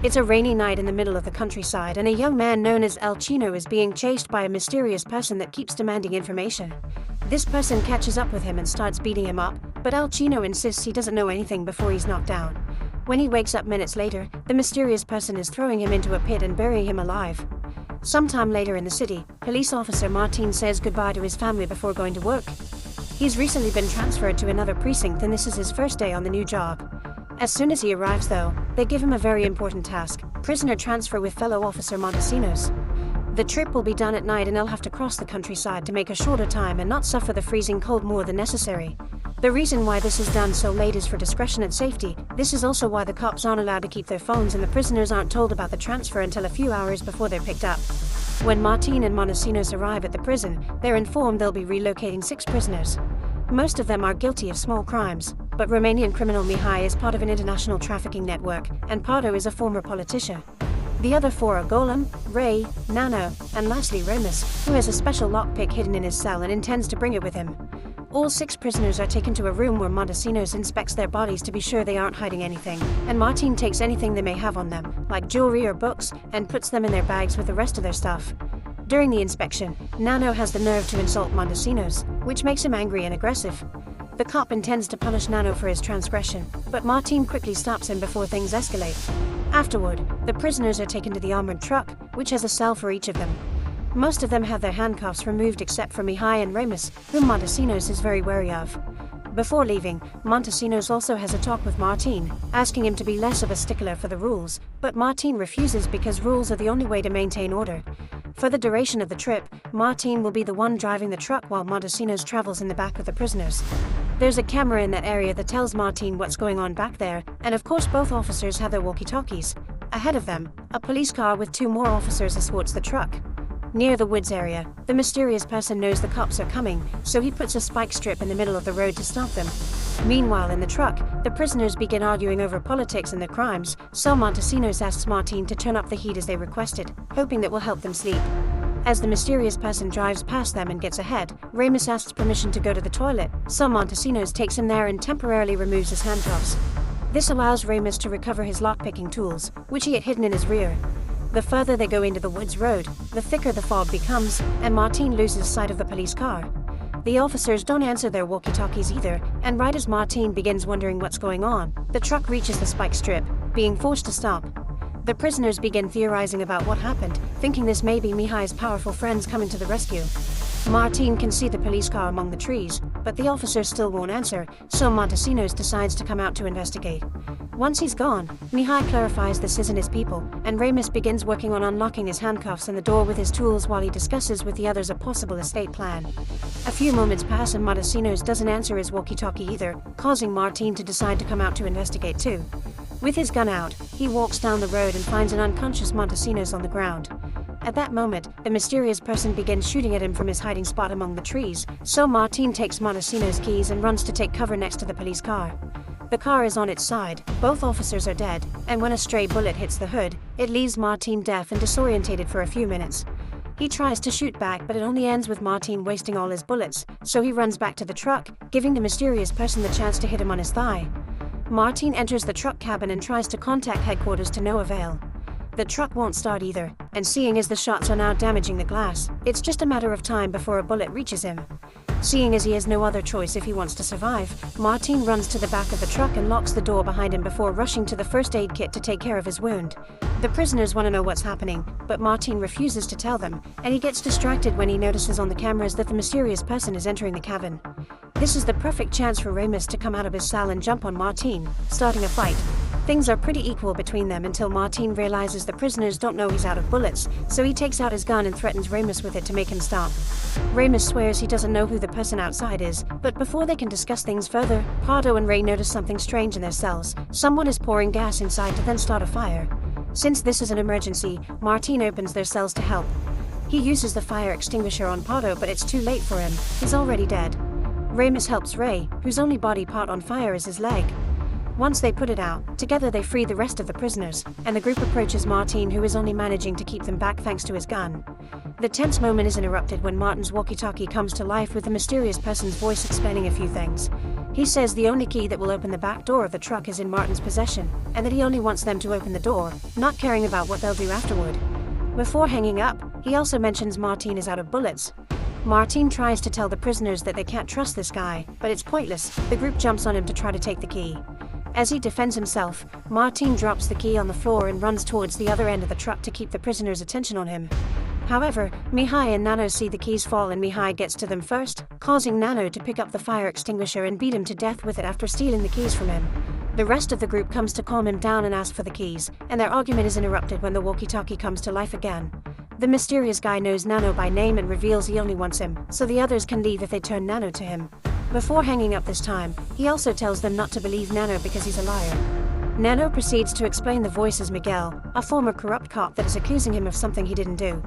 It's a rainy night in the middle of the countryside, and a young man known as El Chino is being chased by a mysterious person that keeps demanding information. This person catches up with him and starts beating him up, but El Chino insists he doesn't know anything before he's knocked down. When he wakes up minutes later, the mysterious person is throwing him into a pit and burying him alive. Sometime later in the city, police officer Martín says goodbye to his family before going to work. He's recently been transferred to another precinct, and this is his first day on the new job. As soon as he arrives though, they give him a very important task: prisoner transfer with fellow officer Montesinos. The trip will be done at night, and they'll have to cross the countryside to make a shorter time and not suffer the freezing cold more than necessary. The reason why this is done so late is for discretion and safety. This is also why the cops aren't allowed to keep their phones, and the prisoners aren't told about the transfer until a few hours before they're picked up. When Martín and Montesinos arrive at the prison, they're informed they'll be relocating 6 prisoners. Most of them are guilty of small crimes, but Romanian criminal Mihai is part of an international trafficking network, and Pardo is a former politician. The other 4 are Golem, Ray, Nano, and lastly Remus, who has a special lockpick hidden in his cell and intends to bring it with him. All 6 prisoners are taken to a room where Montesinos inspects their bodies to be sure they aren't hiding anything, and Martín takes anything they may have on them, like jewelry or books, and puts them in their bags with the rest of their stuff. During the inspection, Nano has the nerve to insult Montesinos, which makes him angry and aggressive. The cop intends to punish Nano for his transgression, but Martín quickly stops him before things escalate. Afterward, the prisoners are taken to the armored truck, which has a cell for each of them. Most of them have their handcuffs removed except for Mihai and Remus, whom Montesinos is very wary of. Before leaving, Montesinos also has a talk with Martín, asking him to be less of a stickler for the rules, but Martín refuses because rules are the only way to maintain order. For the duration of the trip, Martín will be the one driving the truck while Montesinos travels in the back with the prisoners. There's a camera in that area that tells Martín what's going on back there, and of course both officers have their walkie-talkies. Ahead of them, a police car with 2 more officers escorts the truck. Near the woods area, the mysterious person knows the cops are coming, so he puts a spike strip in the middle of the road to stop them. Meanwhile, in the truck, the prisoners begin arguing over politics and their crimes, so Montesinos asks Martín to turn up the heat as they requested, hoping that will help them sleep. As the mysterious person drives past them and gets ahead, Remus asks permission to go to the toilet, so Montesinos takes him there and temporarily removes his handcuffs. This allows Remus to recover his lockpicking tools, which he had hidden in his rear. The further they go into the woods road, the thicker the fog becomes, and Martín loses sight of the police car. The officers don't answer their walkie-talkies either, and right as Martín begins wondering what's going on, the truck reaches the spike strip, being forced to stop. The prisoners begin theorizing about what happened, thinking this may be Mihai's powerful friends coming to the rescue. Martín can see the police car among the trees, but the officers still won't answer, so Montesinos decides to come out to investigate. Once he's gone, Mihai clarifies this isn't his people, and Remus begins working on unlocking his handcuffs and the door with his tools while he discusses with the others a possible escape plan. A few moments pass and Montesinos doesn't answer his walkie-talkie either, causing Martín to decide to come out to investigate too. With his gun out, he walks down the road and finds an unconscious Montesinos on the ground. At that moment, the mysterious person begins shooting at him from his hiding spot among the trees, so Martín takes Montesinos' keys and runs to take cover next to the police car. The car is on its side, both officers are dead, and when a stray bullet hits the hood, it leaves Martín deaf and disorientated for a few minutes. He tries to shoot back, but it only ends with Martín wasting all his bullets, so he runs back to the truck, giving the mysterious person the chance to hit him on his thigh. Martín enters the truck cabin and tries to contact headquarters to no avail. The truck won't start either, and seeing as the shots are now damaging the glass, it's just a matter of time before a bullet reaches him. Seeing as he has no other choice if he wants to survive, Martín runs to the back of the truck and locks the door behind him before rushing to the first aid kit to take care of his wound. The prisoners want to know what's happening, but Martín refuses to tell them, and he gets distracted when he notices on the cameras that the mysterious person is entering the cabin. This is the perfect chance for Remus to come out of his cell and jump on Martín, starting a fight. Things are pretty equal between them until Martín realizes the prisoners don't know he's out of bullets, so he takes out his gun and threatens Remus with it to make him stop. Remus swears he doesn't know who the person outside is, but before they can discuss things further, Pardo and Ray notice something strange in their cells. Someone is pouring gas inside to then start a fire. Since this is an emergency, Martín opens their cells to help. He uses the fire extinguisher on Pardo, but it's too late for him. He's already dead. Remus helps Ray, whose only body part on fire is his leg. Once they put it out, together they free the rest of the prisoners, and the group approaches Martín, who is only managing to keep them back thanks to his gun. The tense moment is interrupted when Martin's walkie-talkie comes to life with the mysterious person's voice explaining a few things. He says the only key that will open the back door of the truck is in Martin's possession, and that he only wants them to open the door, not caring about what they'll do afterward. Before hanging up, he also mentions Martín is out of bullets. Martín tries to tell the prisoners that they can't trust this guy, but it's pointless. The group jumps on him to try to take the key. As he defends himself, Martín drops the key on the floor and runs towards the other end of the truck to keep the prisoners' attention on him. However, Mihai and Nano see the keys fall and Mihai gets to them first, causing Nano to pick up the fire extinguisher and beat him to death with it after stealing the keys from him. The rest of the group comes to calm him down and ask for the keys, and their argument is interrupted when the walkie-talkie comes to life again. The mysterious guy knows Nano by name and reveals he only wants him, so the others can leave if they turn Nano to him. Before hanging up this time, he also tells them not to believe Nano because he's a liar. Nano proceeds to explain the voice as Miguel, a former corrupt cop that is accusing him of something he didn't do.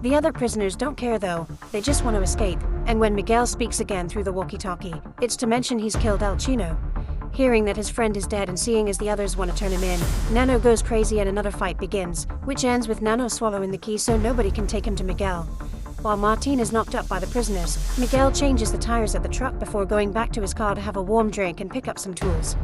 The other prisoners don't care though, they just want to escape, and when Miguel speaks again through the walkie-talkie, it's to mention he's killed El Chino. Hearing that his friend is dead and seeing as the others want to turn him in, Nano goes crazy and another fight begins, which ends with Nano swallowing the key so nobody can take him to Miguel. While Martín is knocked up by the prisoners, Miguel changes the tires of the truck before going back to his car to have a warm drink and pick up some tools.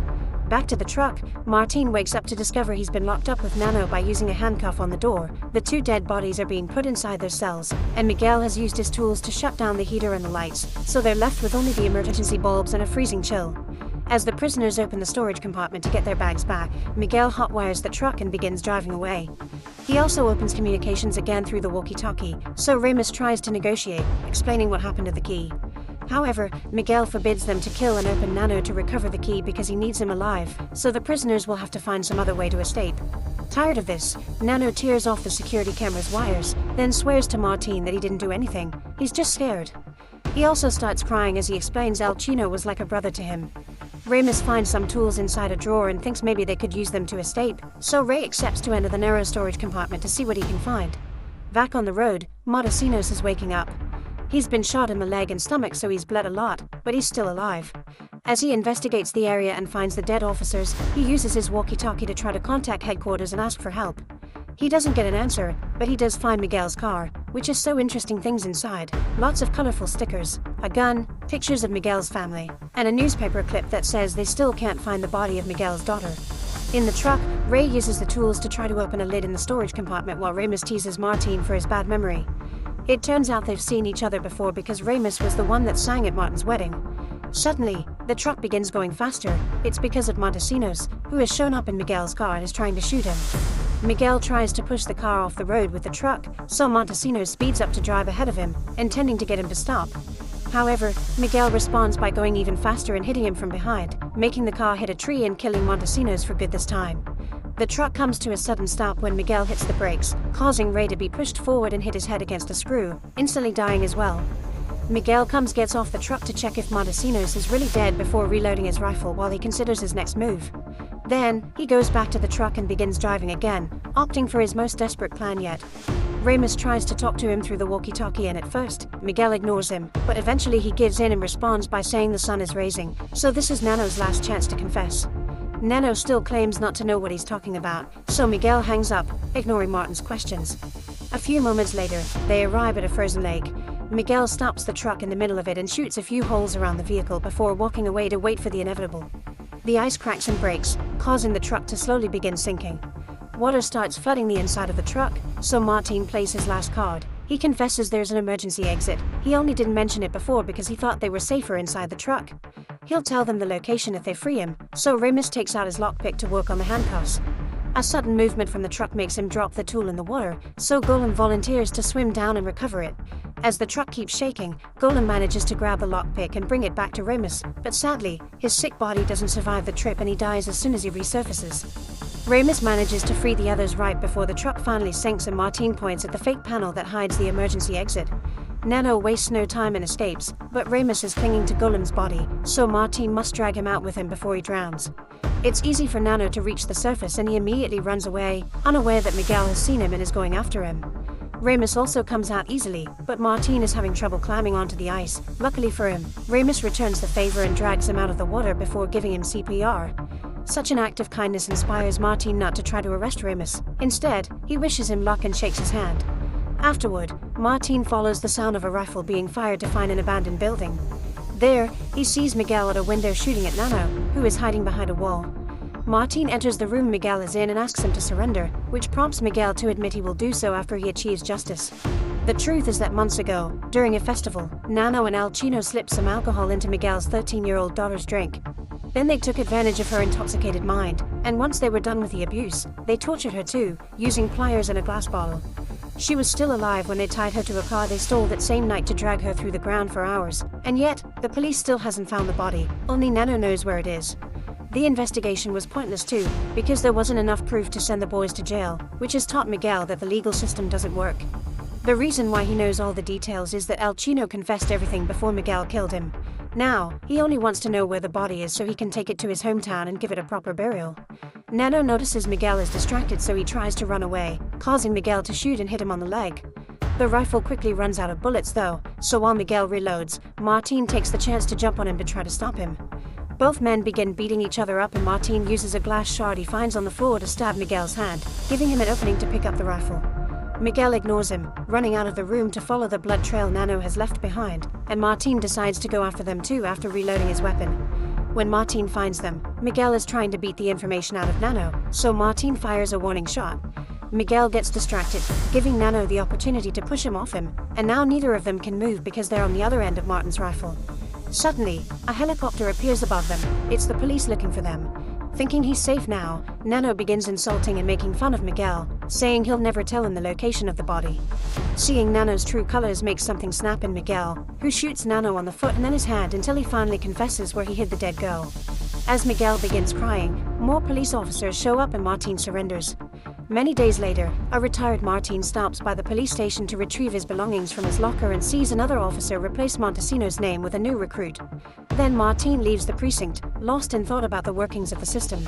Back to the truck, Martín wakes up to discover he's been locked up with Nano by using a handcuff on the door. The two dead bodies are being put inside their cells, and Miguel has used his tools to shut down the heater and the lights, so they're left with only the emergency bulbs and a freezing chill. As the prisoners open the storage compartment to get their bags back, Miguel hotwires the truck and begins driving away. He also opens communications again through the walkie-talkie, so Remus tries to negotiate, explaining what happened to the key. However, Miguel forbids them to kill and open Nano to recover the key because he needs him alive, so the prisoners will have to find some other way to escape. Tired of this, Nano tears off the security camera's wires, then swears to Martín that he didn't do anything, he's just scared. He also starts crying as he explains El Chino was like a brother to him. Remus finds some tools inside a drawer and thinks maybe they could use them to escape, so Ray accepts to enter the narrow storage compartment to see what he can find. Back on the road, Montesinos is waking up. He's been shot in the leg and stomach so he's bled a lot, but he's still alive. As he investigates the area and finds the dead officers, he uses his walkie-talkie to try to contact headquarters and ask for help. He doesn't get an answer, but he does find Miguel's car, which has so interesting things inside. Lots of colorful stickers, a gun, pictures of Miguel's family, and a newspaper clip that says they still can't find the body of Miguel's daughter. In the truck, Ray uses the tools to try to open a lid in the storage compartment while Remus teases Martín for his bad memory. It turns out they've seen each other before because Remus was the one that sang at Martin's wedding. Suddenly, the truck begins going faster. It's because of Montesinos, who has shown up in Miguel's car and is trying to shoot him. Miguel tries to push the car off the road with the truck, so Montesinos speeds up to drive ahead of him, intending to get him to stop. However, Miguel responds by going even faster and hitting him from behind, making the car hit a tree and killing Montesinos for good this time. The truck comes to a sudden stop when Miguel hits the brakes, causing Ray to be pushed forward and hit his head against a screw, instantly dying as well. Miguel gets off the truck to check if Montesinos is really dead before reloading his rifle while he considers his next move. Then, he goes back to the truck and begins driving again, opting for his most desperate plan yet. Remus tries to talk to him through the walkie-talkie and at first, Miguel ignores him, but eventually he gives in and responds by saying the sun is rising, so this is Nano's last chance to confess. Nano still claims not to know what he's talking about, so Miguel hangs up, ignoring Martin's questions. A few moments later, they arrive at a frozen lake. Miguel stops the truck in the middle of it and shoots a few holes around the vehicle before walking away to wait for the inevitable. The ice cracks and breaks, causing the truck to slowly begin sinking. Water starts flooding the inside of the truck, so Martín plays his last card. He confesses there's an emergency exit. He only didn't mention it before because he thought they were safer inside the truck. He'll tell them the location if they free him, so Remus takes out his lockpick to work on the handcuffs. A sudden movement from the truck makes him drop the tool in the water, so Golem volunteers to swim down and recover it. As the truck keeps shaking, Golem manages to grab the lockpick and bring it back to Remus, but sadly, his sick body doesn't survive the trip and he dies as soon as he resurfaces. Remus manages to free the others right before the truck finally sinks and Martín points at the fake panel that hides the emergency exit. Nano wastes no time and escapes, but Remus is clinging to Golem's body, so Martín must drag him out with him before he drowns. It's easy for Nano to reach the surface and he immediately runs away, unaware that Miguel has seen him and is going after him. Remus also comes out easily, but Martín is having trouble climbing onto the ice. Luckily for him, Remus returns the favor and drags him out of the water before giving him CPR. Such an act of kindness inspires Martín not to try to arrest Remus. Instead, he wishes him luck and shakes his hand. Afterward, Martín follows the sound of a rifle being fired to find an abandoned building. There, he sees Miguel at a window shooting at Nano, who is hiding behind a wall. Martín enters the room Miguel is in and asks him to surrender, which prompts Miguel to admit he will do so after he achieves justice. The truth is that months ago, during a festival, Nano and El Chino slipped some alcohol into Miguel's 13-year-old daughter's drink. Then they took advantage of her intoxicated mind, and once they were done with the abuse, they tortured her too, using pliers and a glass bottle. She was still alive when they tied her to a car they stole that same night to drag her through the ground for hours, and yet, the police still hasn't found the body, only Nano knows where it is. The investigation was pointless too, because there wasn't enough proof to send the boys to jail, which has taught Miguel that the legal system doesn't work. The reason why he knows all the details is that El Chino confessed everything before Miguel killed him. Now, he only wants to know where the body is so he can take it to his hometown and give it a proper burial. Nano notices Miguel is distracted, so he tries to run away, causing Miguel to shoot and hit him on the leg. The rifle quickly runs out of bullets though, so while Miguel reloads, Martín takes the chance to jump on him to try to stop him. Both men begin beating each other up and Martín uses a glass shard he finds on the floor to stab Miguel's hand, giving him an opening to pick up the rifle. Miguel ignores him, running out of the room to follow the blood trail Nano has left behind, and Martín decides to go after them too after reloading his weapon. When Martín finds them, Miguel is trying to beat the information out of Nano, so Martín fires a warning shot. Miguel gets distracted, giving Nano the opportunity to push him off him, and now neither of them can move because they're on the other end of Martin's rifle. Suddenly, a helicopter appears above them. It's the police looking for them. Thinking he's safe now, Nano begins insulting and making fun of Miguel, saying he'll never tell him the location of the body. Seeing Nano's true colors makes something snap in Miguel, who shoots Nano on the foot and then his hand until he finally confesses where he hid the dead girl. As Miguel begins crying, more police officers show up and Martín surrenders. Many days later, a retired Martín stops by the police station to retrieve his belongings from his locker and sees another officer replace Montesino's name with a new recruit. Then Martín leaves the precinct, lost in thought about the workings of the system.